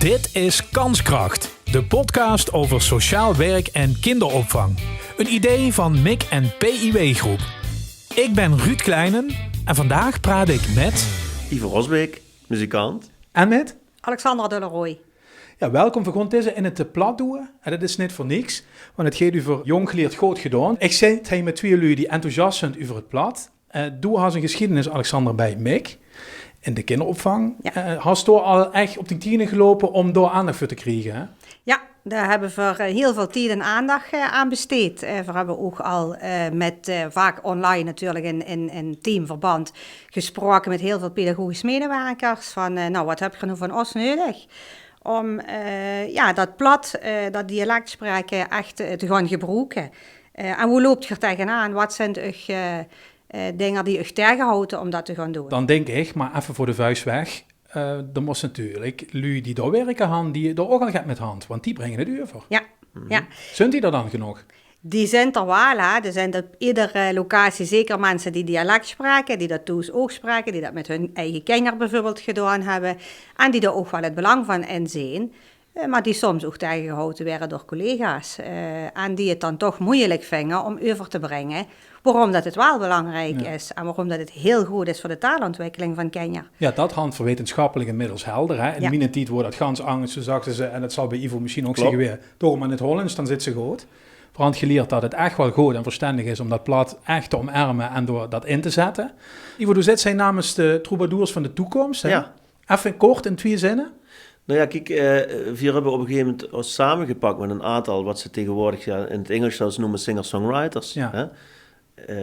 Dit is Kanskracht, de podcast over sociaal werk en kinderopvang. Een idee van MIC en PIW Groep. Ik ben Ruud Kleinen en vandaag praat ik met... Ivo Rosbeek, muzikant. En met... Alexandra de Leroy. Ja, welkom voor deze in het plat doen. En dat is niet voor niks, want het gaat over jong geleerd goed gedaan. Ik zit hier met twee jullie die enthousiast zijn over het plat. Doe had een geschiedenis, Alexander, bij MIC in de kinderopvang. Ja. Hast je al echt op de tienen gelopen om daar aandacht voor te krijgen, hè? Ja, daar hebben we heel veel tijd en aandacht aan besteed. We hebben ook al met vaak online natuurlijk in teamverband gesproken met heel veel pedagogisch medewerkers. Van wat heb je nu van ons nodig? Om dat plat, dat dialect spreken echt te gaan gebruiken. En hoe loopt je er tegenaan? Wat zijn dingen die je tegenhouden om dat te gaan doen? Dan denk ik, maar even voor de vuist weg, er moest natuurlijk lui die daar werken gaan, die er ook al gaat met hand, want die brengen het over. Ja, ja. Zijn die er dan genoeg? Die zijn er wel, hè. Er zijn op iedere locatie zeker mensen die dialect spreken, die dat thuis ook spreken, die dat met hun eigen kinderen bijvoorbeeld gedaan hebben en die er ook wel het belang van inzien. Maar die soms ook tegengehouden werden door collega's. En die het dan toch moeilijk vinden om over te brengen waarom dat het wel belangrijk is. En waarom dat het heel goed is voor de taalontwikkeling van kinderen. Ja, dat hand voor wetenschappelijk inmiddels helder. Hè? In mijn tijd wordt dat gans angst, zo sagten ze, en dat zal bij Ivo misschien ook zeggen weer, door maar in het Hollands, dan zit ze goed. Voorhand geleerd dat het echt wel goed en verstandig is om dat plat echt te omarmen en door dat in te zetten. Ivo, du zit zijn namens de troubadours van de toekomst. Hè? Ja. Even kort in 2 zinnen. Nou ja, kijk, we hebben op een gegeven moment ons samengepakt met een aantal, wat ze tegenwoordig in het Engels zelfs noemen singer-songwriters. Ja. Hè?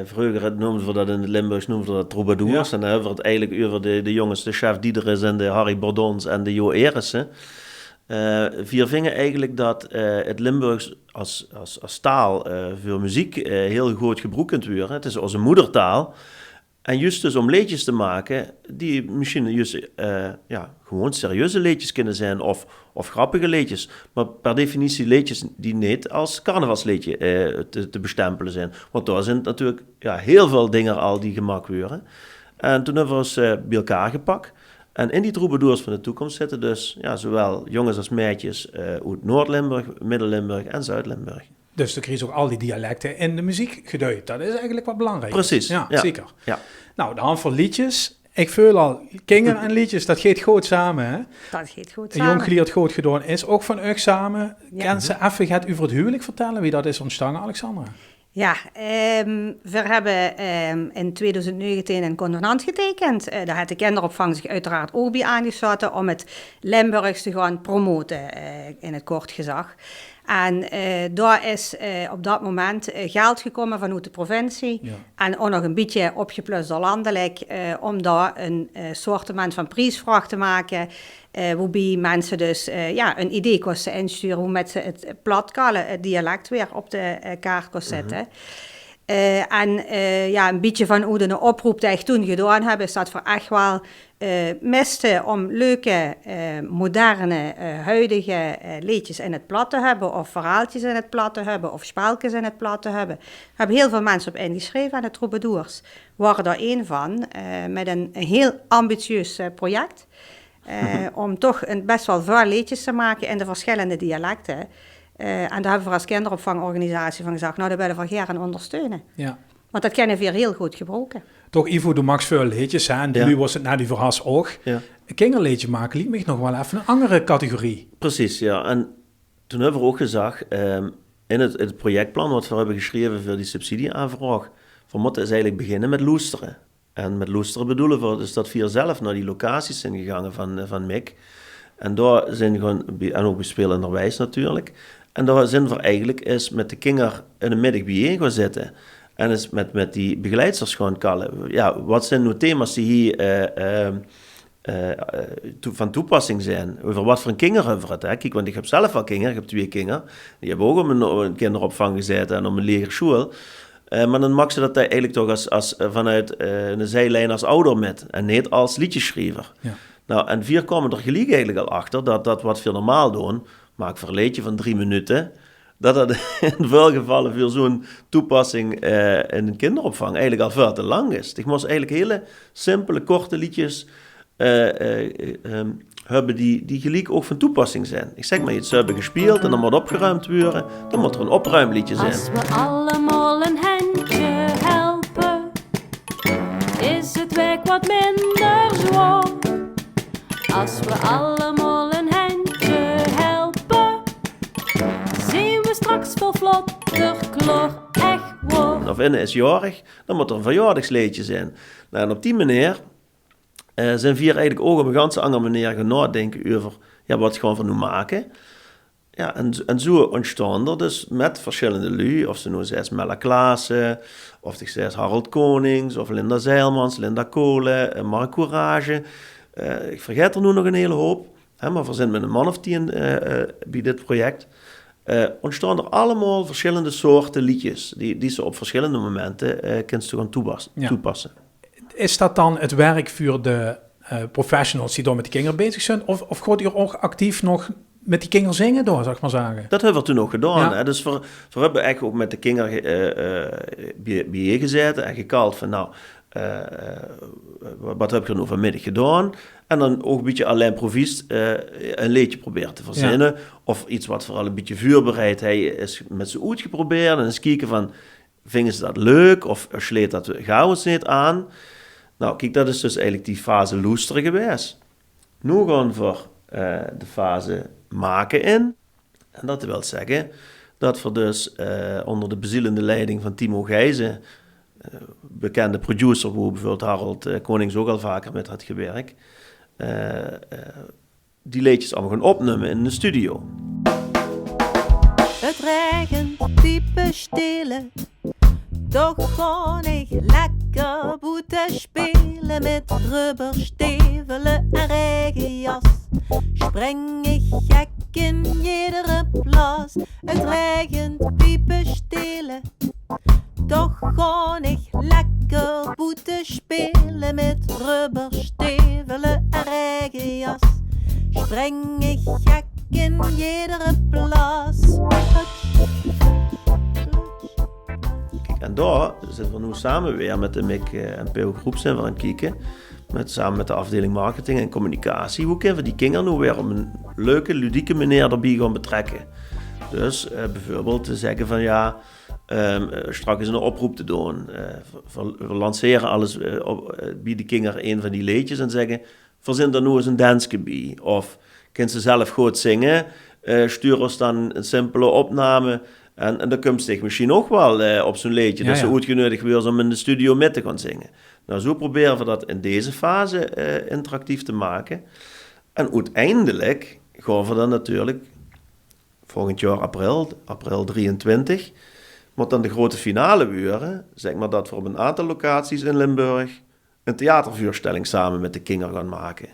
Vroeger noemden we dat in het Limburgs, noemden we dat troubadours. Ja. En dan hebben we het eigenlijk over de jongens, de Chef Diederis en de Harry Bordons en de Jo Erissen. We vingen eigenlijk dat het Limburgs als taal voor muziek heel goed gebruikt kunt worden. Het is onze moedertaal. En juist dus om liedjes te maken die misschien juist gewoon serieuze liedjes kunnen zijn of grappige liedjes. Maar per definitie liedjes die niet als carnavalsliedje te bestempelen zijn. Want daar zijn natuurlijk heel veel dingen al die gemaakt worden. En toen hebben we ons bij elkaar gepakt. En in die troubadours van de toekomst zitten dus zowel jongens als meisjes uit Noord-Limburg, Midden-Limburg en Zuid-Limburg. Dus dan krijg je ook al die dialecten in de muziek geduid. Dat is eigenlijk wat belangrijk. Precies. Ja, ja. Zeker. Ja. Nou, de hand voor liedjes. Ik voel al, kinderen en liedjes, dat gaat goed samen. Hè? Dat gaat goed Een samen. jong geleerd goed gedaan is ook van u samen. Ja. Kan ze even gaat over het huwelijk vertellen, wie dat is ontstaan, Alexandra? Ja, we hebben in 2019 een convenant getekend. Daar heeft de kinderopvang zich uiteraard ook bij aangesloten om het Limburgs te gaan promoten, in het kort gezag. En daar is op dat moment geld gekomen vanuit de provincie. Ja. En ook nog een beetje opgeplust door landelijk, om daar een soortement van prijsvraag te maken. Waarbij mensen dus een idee kosten insturen hoe met ze het platkale, het dialect weer op de kaart kost zetten. Een beetje van hoe de oproep die ik toen gedaan heb, is dat we echt wel misten om leuke, moderne, huidige liedjes in het plat te hebben, of verhaaltjes in het plat te hebben, of spelletjes in het plat te hebben. We hebben heel veel mensen op ingeschreven aan de troubadours. We waren daar één van, met een heel ambitieus project. Om toch best wel veel liedjes te maken in de verschillende dialecten. En daar hebben we als kinderopvangorganisatie van gezegd, nou, dat willen we graag ondersteunen. Ja. Want dat kunnen we hier heel goed gebruiken. Toch, Ivo, doe max veel liedjes, hè? En nu was het die verhas ook. Ja. Een kinderliedje maken liet me nog wel even een andere categorie. Precies, ja. En toen hebben we ook gezegd, in het projectplan wat we hebben geschreven voor die subsidieaanvraag, we moeten dus eigenlijk beginnen met loesteren. En met loesteren bedoelen we dus dat we zelf naar die locaties zijn gegaan van MIC. En daar zijn gewoon, en ook bij spelenderwijs natuurlijk. En daar zijn we eigenlijk eens met de kinderen in de middag bijeen gaan zitten. En eens met die begeleidsters gaan kallen. Ja, wat zijn nou thema's die hier van toepassing zijn? Over wat voor kinderen hebben we het? Hè? Kijk, want ik heb zelf al kinderen, ik heb 2 kinderen. Die hebben ook op een kinderopvang gezeten en op een legerschool. Maar dan mag ze dat eigenlijk toch als vanuit een zijlijn als ouder met. En niet als liedjeschrijver. Ja. Nou, en 4 komen er gelijk eigenlijk al achter dat wat we normaal doen, maak voor een liedje van 3 minuten, dat in veel gevallen voor zo'n toepassing in een kinderopvang eigenlijk al veel te lang is. Ik moest eigenlijk hele simpele, korte liedjes hebben die gelijk ook van toepassing zijn. Ik zeg maar, iets hebben gespeeld en dan moet opgeruimd worden, dan moet er een opruimliedje zijn. Als we allemaal een handje helpen, is het werk wat minder zwaar. Als we allemaal een handje helpen, zien we straks veel vlotter klor, echt waar. Of innen is jarig, dan moet er een verjaardagsliedje zijn. Nou, en op die manier zijn vier eigenlijk ook op een ganz andere manier gaan nadenken over wat gaan we nu maken. Ja, en zo ontstaan er dus met verschillende lui, of ze nu zes Mella Klaassen, of ze zes Harold Konings, of Linda Zeilmans, Linda Kolen, Mark Courage. Ik vergeet er nu nog een hele hoop, maar we zijn met een man of 10 bij dit project. Ontstaan er allemaal verschillende soorten liedjes, die ze op verschillende momenten kunnen gaan toepassen. Is dat dan het werk voor de professionals die door met die kinderen bezig zijn? Of gaat u ook actief nog met die kinderen zingen door, zou ik maar zeggen? Dat hebben we toen nog gedaan. Ja. Hè? Dus we hebben echt ook met de kinderen bijgezeten en gekald van wat heb ik er nou vanmiddag gedaan? En dan ook een beetje alleen improviest een liedje proberen te verzinnen. Ja. Of iets wat vooral een beetje vuurbereidheid is met z'n uit geprobeerd. En eens kijken van, vingen ze dat leuk? Of sleet dat gauw eens niet aan? Nou, kijk, dat is dus eigenlijk die fase loesteren geweest. Nu gaan we de fase maken in. En dat wil zeggen dat we dus onder de bezielende leiding van Timo Gijzen, bekende producer, waar bijvoorbeeld Harold Konings ook al vaker met had gewerkt, die liedjes allemaal gaan opnemen in de studio. Het regent diepe stille, toch ga ik lekker boete spelen met rubberstevelen en regenjas. Spring ik gek in iedere plas, het regent diepe stille, toch ga ik lekker boete spelen met rubberstevelen en regenjas. Spring ik gek in iedere plas. En daar zitten we nu samen weer met de MIC en PO Groep zijn we aan het kijken. Samen met de afdeling marketing en communicatie. Hoe kunnen we die kinderen nu weer op een leuke, ludieke manier erbij gaan betrekken? Dus bijvoorbeeld te zeggen van straks een oproep te doen. We lanceren alles bij de kinderen een van die liedjes en zeggen, verzin er nu eens een dansje bij. Of kunnen ze zelf goed zingen, stuur ons dan een simpele opname. En dan komt zich misschien ook wel op zo'n liedje. Dat ze uitgenodigd wordt om in de studio mee te gaan zingen. Nou, zo proberen we dat in deze fase interactief te maken. En uiteindelijk gaan we dan natuurlijk volgend jaar april 23, moet dan de grote finale worden. Zeg maar dat we op een aantal locaties in Limburg een theatervoorstelling samen met de kinderen gaan maken.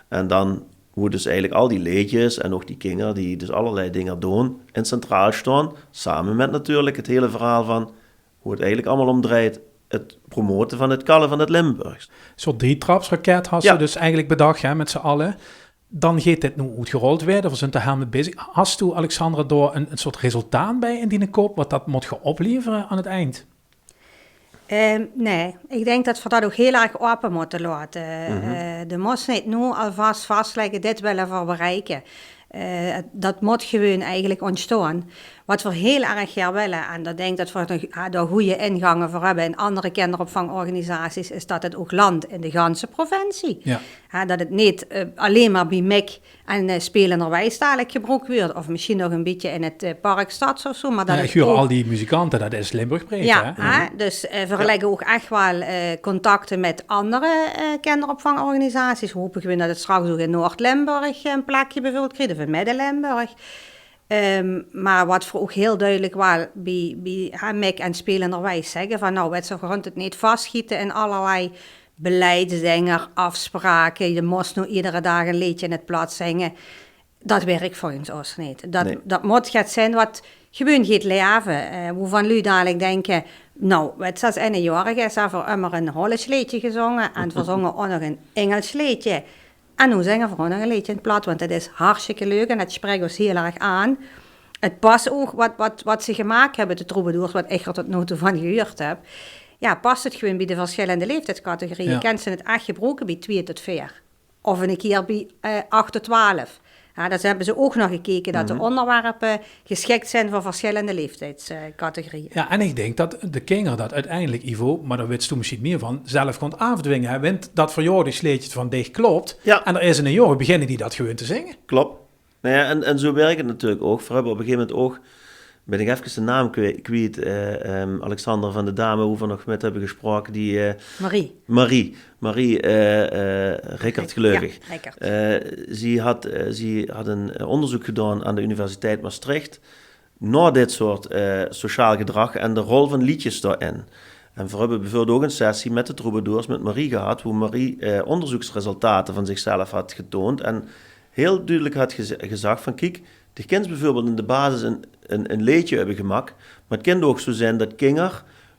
En dan hoe dus eigenlijk al die liedjes en ook die kinderen die dus allerlei dingen doen in centraal staan, samen met natuurlijk het hele verhaal van hoe het eigenlijk allemaal omdraait, het promoten van het kallen van het Limburgs. Een soort 3-trapsraket had ze dus eigenlijk bedacht, met z'n allen. Dan gaat dit nu uitgerold worden, we zijn er helemaal mee bezig. Hast u, Alexandra, door een soort resultaat bij in die koop, wat dat moet gaan opleveren aan het eind? Nee, ik denk dat we dat ook heel erg open moeten laten. De moest niet nu alvast vastleggen, dit willen we bereiken. Dat moet gewoon eigenlijk ontstaan. Wat we heel erg graag willen, en dat denk dat we daar goede ingangen voor hebben in andere kinderopvangorganisaties, is dat het ook landt in de ganse provincie. Ja. Dat het niet alleen maar bij MIC en spelenderwijs dadelijk gebruikt wordt, of misschien nog een beetje in het Parkstads of zo. Maar dat ik huur al die muzikanten, dat is Limburg breed. Ja, hè? Dus we leggen ook echt wel contacten met andere kinderopvangorganisaties. We hopen gewoon dat het straks ook in Noord-Limburg een plekje bijvoorbeeld krijgt, of in Midden-Limburg. Maar wat we ook heel duidelijk wel bij MIC en spelenderwijs zeggen, van nou, we gaan het niet vastschieten in allerlei beleidsdingen, afspraken. Je moest nu iedere dag een liedje in het plaats zingen. Dat werkt voor ons niet. Dat moet het zijn wat gewoon gaat leven. Waarvan jullie dadelijk denken, nou, het is in een jaar is er immer een Hollands liedje gezongen en we zongen ook nog een Engels liedje. En nu zingen we gewoon nog een liedje in het plaat, want het is hartstikke leuk en het spreekt ons heel erg aan. Het past ook wat ze gemaakt hebben, de troubadours, wat ik er tot nu toe van gehoord heb. Ja, past het gewoon bij de verschillende leeftijdscategorieën. Je kent ze het echt gebruiken bij 2 tot 4. of een keer bij 8 tot 12. Ja, dat hebben ze ook nog gekeken, dat de onderwerpen geschikt zijn voor verschillende leeftijdscategorieën. Ja, en ik denk dat de kinderen dat uiteindelijk, Ivo, maar daar weet je toen misschien meer van, zelf kon afdwingen. Hij wint dat verjaardagsliedje van dicht klopt. Ja. En er is een jongen beginnen die dat gewoon te zingen. Klopt. Nou ja, en zo werkt het natuurlijk ook. We hebben op een gegeven moment ook, ben ik even de naam kwijt, Alexander van de Dame, hoe we nog met hebben gesproken, die... Marie Rickert, gelukkig. Ja, Rickert. Ze had een onderzoek gedaan aan de Universiteit Maastricht naar dit soort sociaal gedrag en de rol van liedjes daarin. En we hebben bijvoorbeeld ook een sessie met de troubadours met Marie gehad, hoe Marie onderzoeksresultaten van zichzelf had getoond en heel duidelijk had gezegd van kijk, de kinderen bijvoorbeeld in de basis een liedje hebben gemaakt, maar het kan ook zo zijn dat kinderen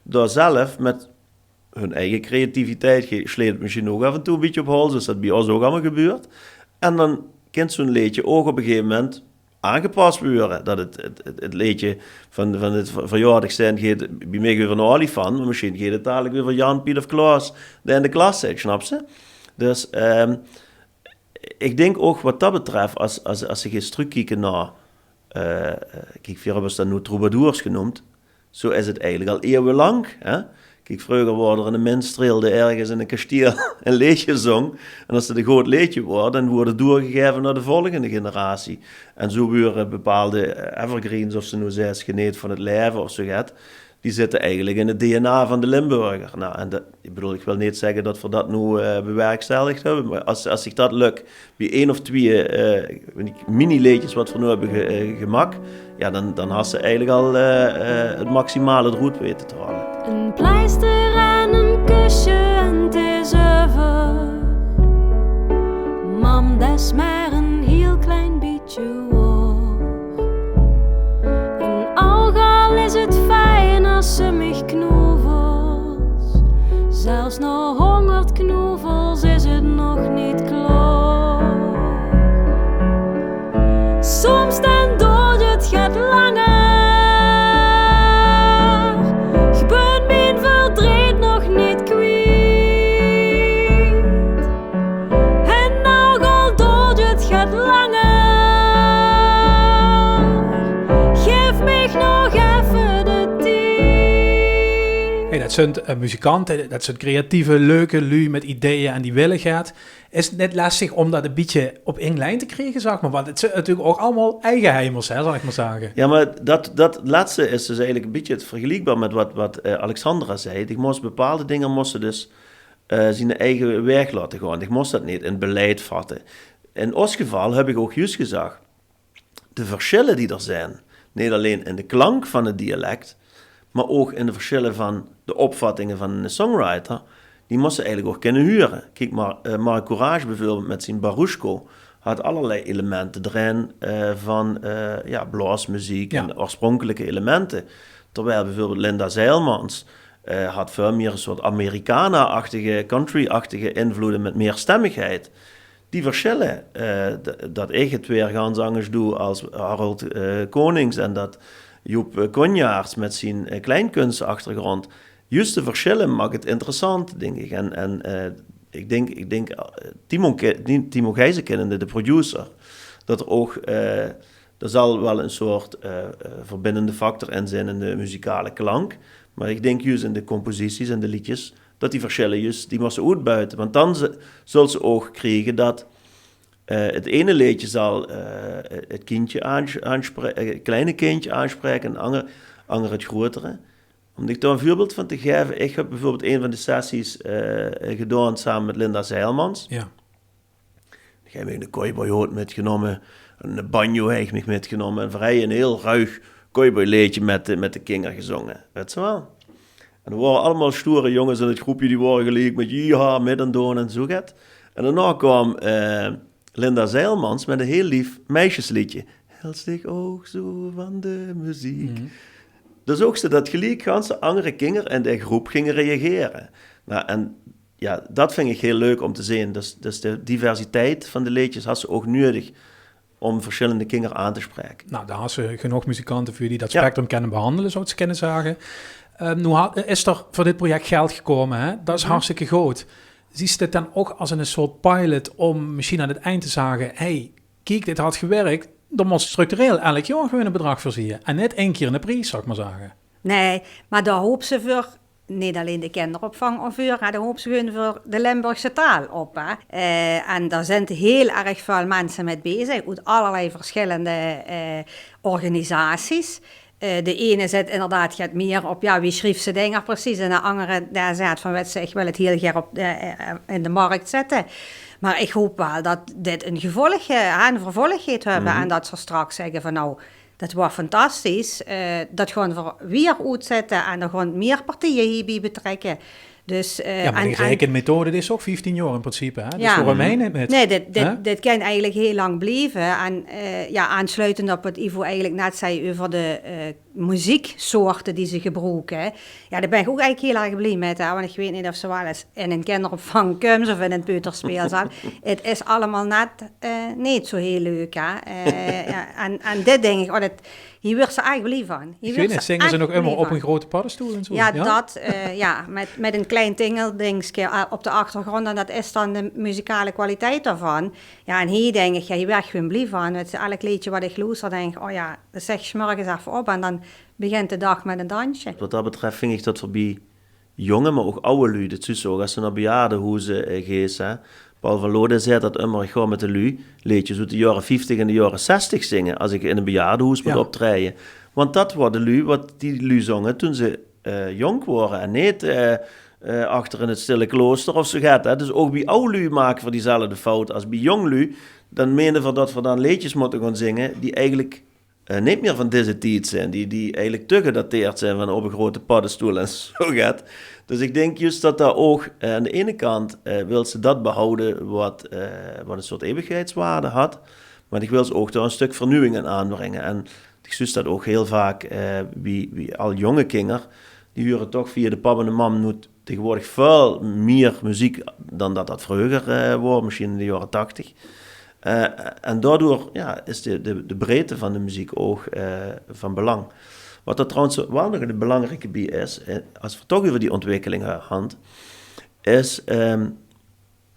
daar zelf met hun eigen creativiteit sleet misschien ook af en toe een beetje op hol, zoals dat bij ons ook allemaal gebeurt. En dan kan zo'n liedje ook op een gegeven moment aangepast worden. Dat het liedje van het verjaardag zijn gaat bij mij weer een olifant, maar misschien gaat het dadelijk weer van Jan, Piet of Klaas die in de klas zit, snap je? Dus ik denk ook wat dat betreft, als je eens terugkijkt naar, kijk, we hebben dat nu troubadours genoemd, zo is het eigenlijk al eeuwenlang, hè? Kijk, vroeger worden er een minstreel die ergens in een kasteel een liedje zong. En als het een groot liedje wordt, dan wordt het doorgegeven naar de volgende generatie. En zo worden bepaalde evergreens, of ze nu zes geneed van het leven of zo gaat, die zitten eigenlijk in het DNA van de Limburger. Nou, en ik wil niet zeggen dat we dat nu bewerkstelligd hebben, maar als zich dat lukt, bij 1 of 2 mini-leedjes wat we nu hebben gemaakt, ja, dan had ze eigenlijk al het maximale eruit weten te halen. Een pleister en een kusje en het is over. Mam, dat is maar een heel klein beetje hoor. En al is het fijn als ze mich knoevels. Zelfs na 100 knoevels is het nog niet klaar. Soms dan dood het gaat langer. Dat zijn muzikanten, dat zijn creatieve, leuke lui met ideeën en die willen gaat. Is het net lastig om dat een beetje op één lijn te krijgen, zeg maar? Want het zijn natuurlijk ook allemaal eigenheimers, hè, zal ik maar zeggen. Ja, maar dat laatste is dus eigenlijk een beetje het vergelijkbaar met wat Alexandra zei. Die moest bepaalde dingen moesten dus zijn eigen weg laten gaan. Die moest dat niet in beleid vatten. In ons geval heb ik ook juist gezegd, de verschillen die er zijn, niet alleen in de klank van het dialect, maar ook in de verschillen van de opvattingen van een songwriter, die moesten eigenlijk ook kunnen huren. Kijk maar, Marc Courage bijvoorbeeld met zijn Baruchko had allerlei elementen erin van blaasmuziek en oorspronkelijke elementen. Terwijl bijvoorbeeld Linda Zeilmans had veel meer een soort Americana-achtige, country-achtige invloeden met meer stemmigheid. Die verschillen, dat ik het weer ganz anders doe als Harold Konings en dat Joep Konjaars met zijn kleinkunstachtergrond. Juist de verschillen maakt het interessant, denk ik. En ik denk Timo Gijzenkennende, de producer, dat er ook, er zal wel een soort verbindende factor in zijn in de muzikale klank. Maar ik denk juist in de composities en de liedjes, dat die verschillen juist, die moesten uitbuiten. Want dan zullen ze ook krijgen dat het ene liedje zal het kindje het kleine kindje aanspreken en ander het grotere. Om ik daar een voorbeeld van te geven, ik heb bijvoorbeeld een van de sessies gedaan samen met Linda Zeilmans. Ja. Ik heb een cowboyhoed metgenomen, een banjo heb ik metgenomen en vrij een heel ruig cowboyliedje met de kinderen gezongen. Weet je wel? En er waren allemaal stoere jongens in het groepje, die waren gelijk met jiha, met en doen en zo gaat. En daarna kwam Linda Zeilmans met een heel lief meisjesliedje. Heel stik oog zo van de muziek. Mm-hmm. Dus ook ze dat gelijk ganse andere kinderen in de groep gingen reageren. Nou, en ja, dat vind ik heel leuk om te zien. Dus de diversiteit van de liedjes had ze ook nodig om verschillende kinderen aan te spreken. Nou, daar had ze genoeg muzikanten voor die dat spectrum kunnen behandelen, zou ik ze kunnen zeggen. Nu is er voor dit project geld gekomen, hè? Dat is hartstikke groot. zie je dit dan ook als een soort pilot om misschien aan het eind te zeggen, hey, kijk, dit had gewerkt, dan moet structureel elk jaar gewoon een bedrag voorzien. En net 1 keer in de prijs, zou ik maar zeggen. Nee, maar daar hoop ze voor, niet alleen de kinderopvang of voor, daar hoop ze gewoon voor de Limburgse taal op. Hè. En daar zijn heel erg veel mensen mee bezig, uit allerlei verschillende organisaties. De ene zet inderdaad gaat meer op, ja, wie schreef ze dingen precies, en de andere daar zegt van, ik wil het heel graag in de markt zetten. Maar ik hoop wel dat dit een vervolg gaat hebben en dat ze straks zeggen van, nou, dat was fantastisch. Dat gewoon voor weer uitzetten en er gewoon meer partijen hierbij betrekken. Dus, maar die rekenmethode is ook 15 jaar in principe. Hè? Dus Ja. waarom mij niet met? Nee, dit kan eigenlijk heel lang blijven. En aansluitend op het Ivo eigenlijk net zei over de muzieksoorten die ze gebruiken. Ja, daar ben ik ook eigenlijk heel erg blij met. Hè? Want ik weet niet of ze wel eens in een kinderopvang komen of in een peuterspeel zijn. Het is allemaal net niet zo heel leuk. Hè? En dit denk ik, hier wordt ze eigenlijk blij van. Ik weet niet, zingen ze nog immer op een grote paddenstoel en zo? Ja, met een klein tingeldingetje op de achtergrond. En dat is dan de muzikale kwaliteit daarvan. Ja, en hier denk ik, hier werd ik gewoon blij van. Het is elk liedje wat ik luister, denk ik, oh ja, dat zeg je morgens even op. En dan begint de dag met een dansje. Wat dat betreft vind ik dat voorbij jonge, maar ook oude lui. Dat is zo, als ze naar bejaardenhuizen gaan. Paul van Loden zei dat immer, ik ga met de lui liedjes uit de jaren 50 en de jaren 60 zingen, als ik in een bejaardenhuis moet optreden. Want dat was de lui, wat die lui zongen toen ze jong waren en niet achter in het stille klooster of zo gaat. Hè. Dus ook bij oude lui maken we diezelfde fout als bij jong lui. Dan menen we dat we dan liedjes moeten gaan zingen die eigenlijk niet meer van deze tijd zijn. Die eigenlijk te gedateerd zijn van op een grote paddenstoel en zo gaat. Dus ik denk juist dat daar ook aan de ene kant wil ze dat behouden wat een soort eeuwigheidswaarde had. Maar ik wil ze ook daar een stuk vernieuwing in aanbrengen. En ik zie dat ook heel vaak wie al jonge kinderen, die horen toch via de pap en de mam nu tegenwoordig veel meer muziek dan dat vroeger was, misschien in de jaren 80. En daardoor is de breedte van de muziek ook van belang. Wat er trouwens wel nog een belangrijke bij is, als we toch over die ontwikkelingen gaan, is, we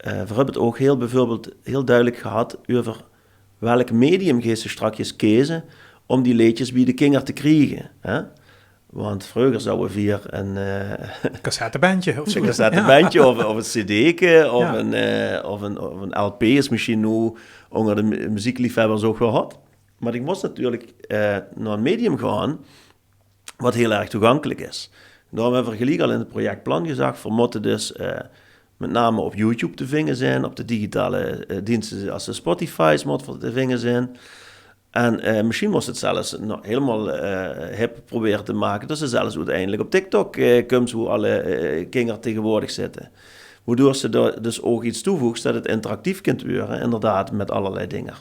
hebben het ook bijvoorbeeld heel duidelijk gehad over welk medium gaan ze straks kiezen om die liedjes bij de kinderen te krijgen. Hè? Want vroeger zouden we via een cassettebandje of zo. Een cassettebandje of een cd'tje of een LP is misschien nu onder de muziekliefhebbers ook gehad. Maar ik moest natuurlijk naar een medium gaan wat heel erg toegankelijk is. Daarom hebben we gelijk al in het projectplan gezegd, we moeten dus met name op YouTube te vinden zijn, op de digitale diensten als de Spotify's moeten te vinden zijn. En misschien moest het zelfs nog helemaal hip proberen te maken, dat ze zelfs uiteindelijk op TikTok komt, hoe alle kinderen tegenwoordig zitten. Waardoor ze daar dus ook iets toevoegt dat het interactief kunt worden, inderdaad, met allerlei dingen.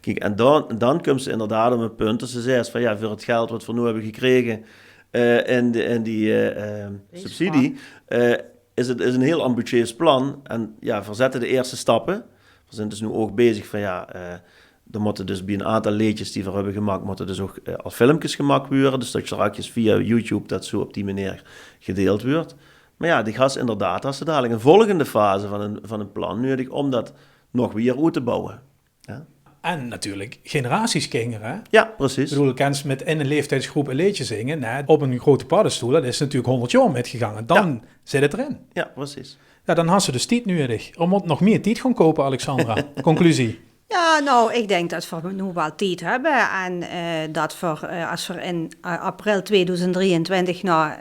Kijk, en dan komt ze inderdaad op een punt dat ze zegt van ja, voor het geld wat we nu hebben gekregen en die subsidie, is het een heel ambitieus plan. En ja, we zetten de eerste stappen. We zijn dus nu ook bezig van er moeten dus bij een aantal liedjes die we hebben gemaakt, moeten dus ook als filmpjes gemaakt worden. Dus dat straks via YouTube dat zo op die manier gedeeld wordt. Maar ja, die gas inderdaad, als ze dadelijk een volgende fase van een plan nodig om dat nog weer uit te bouwen. Ja. En natuurlijk generaties kinderen. Hè? Ja, precies. Ik bedoel, ik ken met in een leeftijdsgroep een liedje zingen. Nee, op een grote paddenstoel, dat is natuurlijk 100 jaar metgegaan. Dan zit het erin. Ja, precies. Ja, dan had ze dus tijd nodig. Er moet nog meer tijd gaan kopen, Alexandra. Conclusie. Ja, nou, ik denk dat we nu wel tijd hebben. En dat als we in april 2023 naar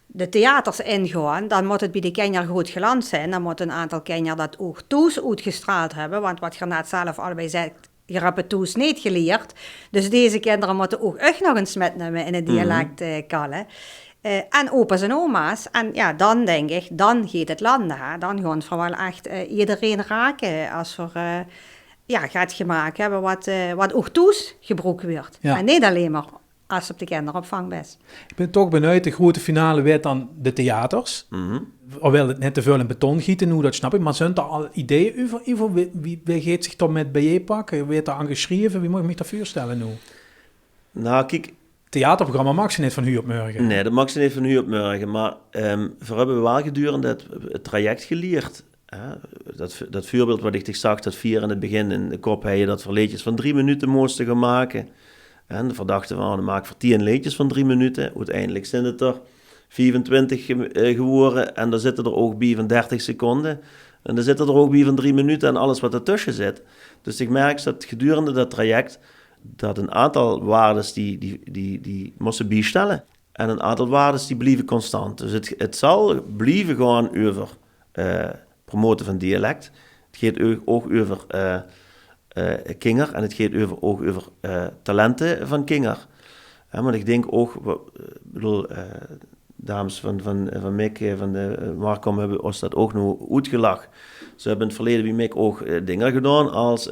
de theaters ingaan, dan moet het bij de kinderen goed geland zijn. Dan moet een aantal kinderen dat ook thuis uitgestraald hebben. Want wat je net zelf allebei zegt, je hebt het thuis niet geleerd. Dus deze kinderen moeten ook echt nog eens metnemen in het dialect kallen. En opa's en oma's. En ja, dan denk ik, dan gaat het landen. Hè? Dan gaan we wel echt iedereen raken als we gaat gemaakt hebben wat ook thuis gebruikt wordt. Ja. En niet alleen maar als je op de kinderopvang bent. Ik ben toch benieuwd, de grote finale werd dan de theaters. Alhoewel het net te veel in beton gieten, nu dat snap ik. Maar zijn er al ideeën over wie gaat zich dan met bij je pakken? Wie heeft daar aan geschreven? Wie moet ik me dat voorstellen nu? Nou, kijk, theaterprogramma mag ze niet van Hu op morgen. Nee, dat mag ze niet van Hu op morgen. Maar we hebben wel gedurende het traject geleerd. Dat voorbeeld wat ik te zag, dat 4 in het begin in de kop had je dat voor liedjes van 3 minuten moesten gaan maken. En de verdachte van, maak voor 10 liedjes van 3 minuten. Uiteindelijk zijn het er 24 geworden en daar zitten er ook bij van 30 seconden. En er zitten er ook bij van 3 minuten en alles wat ertussen zit. Dus ik merk dat gedurende dat traject dat een aantal waardes die moesten bijstellen. En een aantal waardes die blijven constant. Dus het zal blijven gewoon over promoten van dialect. Het gaat ook over kinger en het gaat ook over talenten van kinger. Maar ik denk ook, dames van Mick, van de Markom hebben ons dat ook nog uitgelachen. Ze hebben in het verleden bij Mick ook dingen gedaan als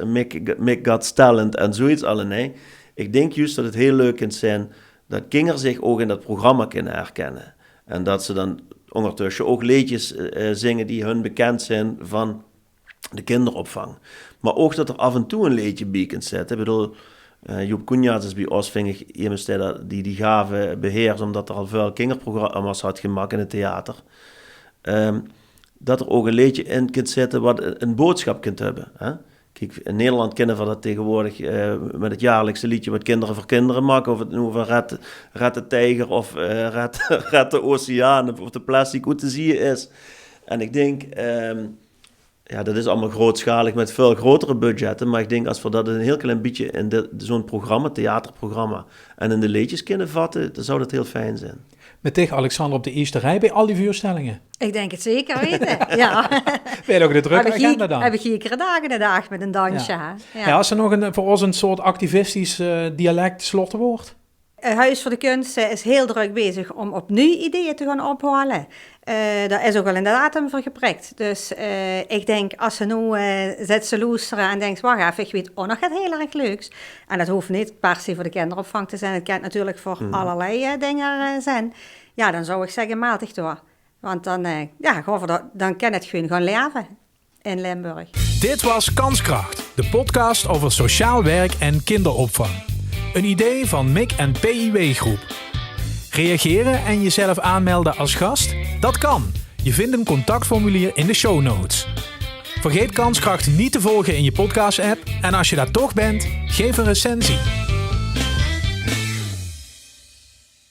Mick Got Talent en zoiets allemaal. Ik denk juist dat het heel leuk kan zijn dat kinderen zich ook in dat programma kunnen herkennen. En dat ze dan ondertussen ook liedjes zingen die hun bekend zijn van de kinderopvang. Maar ook dat er af en toe een liedje bij kan zetten. Ik bedoel, Joep Koenjaerts is bij ons, vind ik, iemand die gave beheert, omdat er al veel kinderprogramma's had gemaakt in het theater. Dat er ook een liedje in kunt zetten wat een boodschap kunt hebben. Hè? Kijk, in Nederland kennen we dat tegenwoordig met het jaarlijkse liedje wat kinderen voor kinderen maken. Of het nu van Red de Tijger of Red de Oceaan of de plastic uit te zien is. En ik denk, dat is allemaal grootschalig met veel grotere budgetten. Maar ik denk als we dat een heel klein beetje in zo'n programma, theaterprogramma, en in de liedjes kunnen vatten, dan zou dat heel fijn zijn. Met tegen Alexander op de eerste rij bij al die vuurstellingen. Ik denk het zeker weten, ja. Ben je ook de drukke agenda dan? Heb ik iedere dag met een dansje. Ja, als er nog voor ons een soort activistisch dialect slotwoord? Het Huis voor de Kunsten is heel druk bezig om opnieuw ideeën te gaan ophalen. Daar is ook wel inderdaad hem voor geprikt. Dus ik denk, als ze nu zitten luisteren en denkt, wacht even, ik weet ook nog het heel erg leuks. En dat hoeft niet per se voor de kinderopvang te zijn. Het kan natuurlijk voor allerlei dingen zijn. Ja, dan zou ik zeggen, matig door. Want dan kan het gewoon gaan leven in Limburg. Dit was Kanskracht, de podcast over sociaal werk en kinderopvang. Een idee van Mick en PIW Groep. Reageren en jezelf aanmelden als gast? Dat kan. Je vindt een contactformulier in de show notes. Vergeet Kanskracht niet te volgen in je podcast-app. En als je daar toch bent, geef een recensie.